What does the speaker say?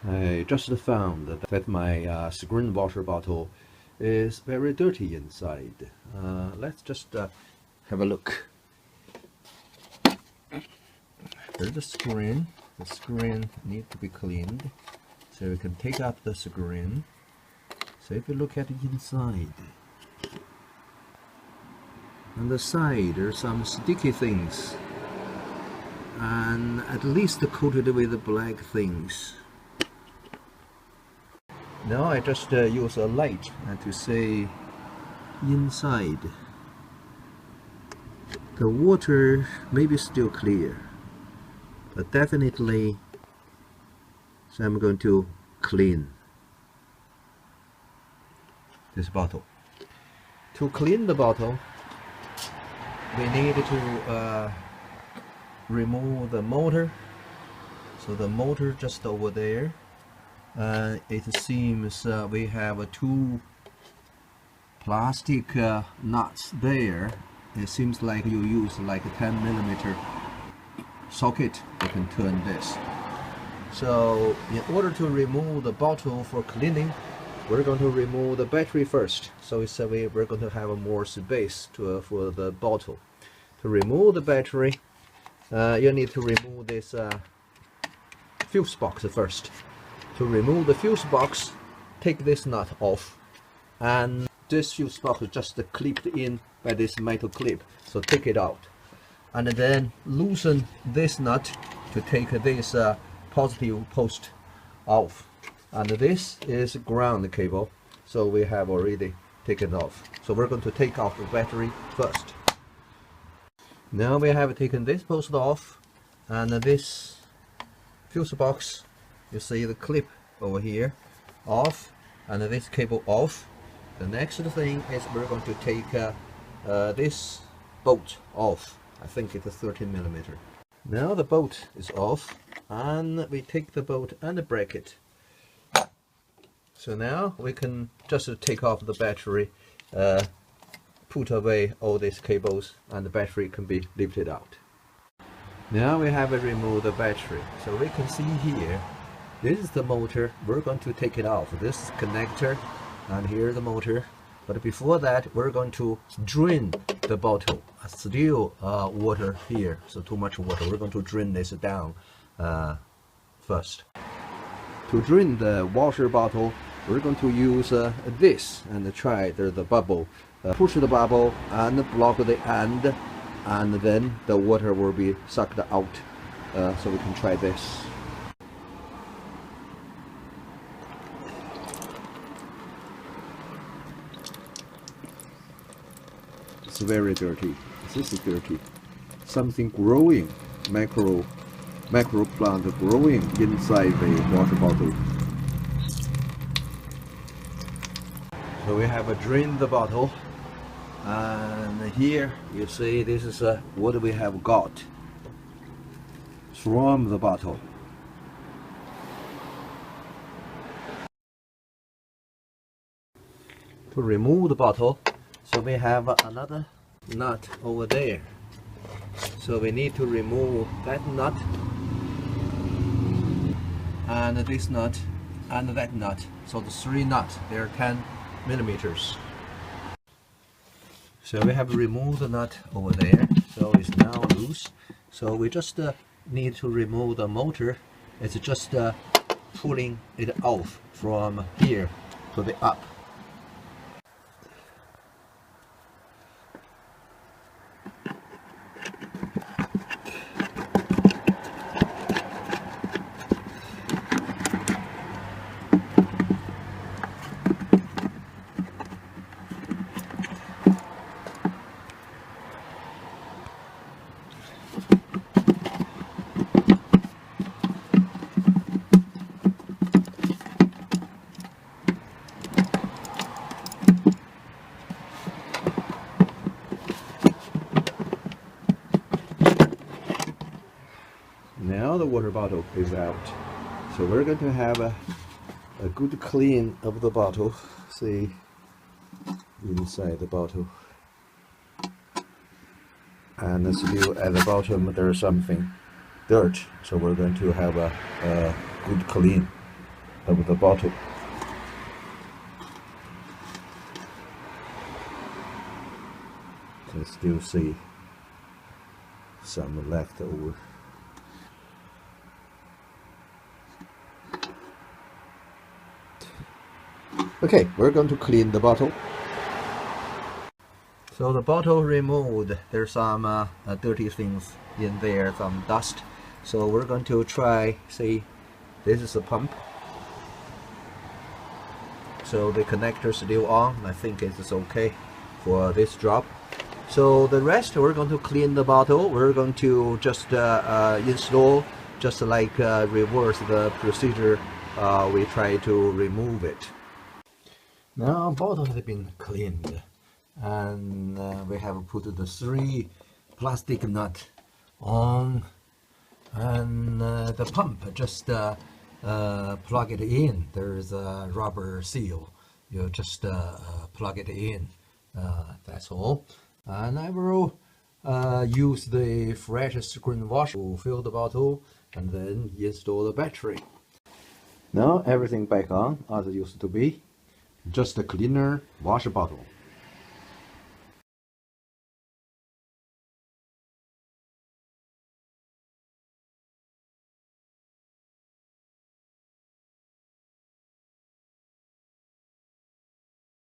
I just found that my screen water bottle is very dirty inside. Let's just have a look. There's the screen. The screen needs to be cleaned. So we can take out the screen. So if you look at the inside, on the side there's some sticky things, and at least coated with black things. Now I just use a light to see inside. The water may be still clear, but definitely, so I'm going to clean this bottle. To clean the bottle, we need to remove the motor. So the motor just over there. It seems we have two plastic nuts there. It seems like you use like a 10mm socket. You can turn this. So in order to remove the bottle for cleaning, we're going to remove the battery first. So it's we're going to have more space for the bottle. To remove the battery, you need to remove this fuse box first. To remove the fuse box, take this nut off, and this fuse box is just clipped in by this metal clip, so take it out, and then loosen this nut to take this positive post off, and this is ground cable, so we have already taken off. So we're going to take off the battery first. Now we have taken this post off, and this fuse box, you see the clip over here off, and this cable off. The next thing is we're going to take this bolt off. I think it's a 13mm. Now the bolt is off, and we take the bolt and the bracket. So now we can just take off the battery, put away all these cables, and the battery can be lifted out. Now we have removed the battery. So we can see here, this is the motor. We're going to take it off. This is connector, and here the motor. But before that, we're going to drain the bottle. Still water here, so too much water. We're going to drain this down first. To drain the water bottle, we're going to use this and try the bubble. Push the bubble and block the end, and then the water will be sucked out. So we can try this. It's very dirty. This is dirty. Something growing, macro plant growing inside the water bottle. So we have drained the bottle, and here you see this is what we have got from the bottle. To remove the bottle, so we have another nut over there. So we need to remove that nut, and this nut, and that nut. So the three nuts, they are 10mm. So we have removed the nut over there, so it's now loose. So we just need to remove the motor. It's just pulling it off from here to the up. Now the water bottle is out. So we're going to have a good clean of the bottle. See inside the bottle. And still at the bottom there's something dirt. So we're going to have a good clean. of the bottle. Can still see some left over. Okay, we're going to clean the bottle. So the bottle removed, there's some dirty things in there, some dust. So we're going to try, see, this is a pump. So the connector is still on. I think it's okay for this job. So the rest, we're going to clean the bottle. We're going to just install, just like reverse the procedure. We try to remove it. Now bottle has been cleaned, and we have put the 3 plastic nut on, and the pump, just plug it in. There's a rubber seal. You just plug it in. That's all. And I will use the fresh screen washer to fill the bottle and then install the battery. Now everything back on as it used to be. Just a cleaner wash bottle.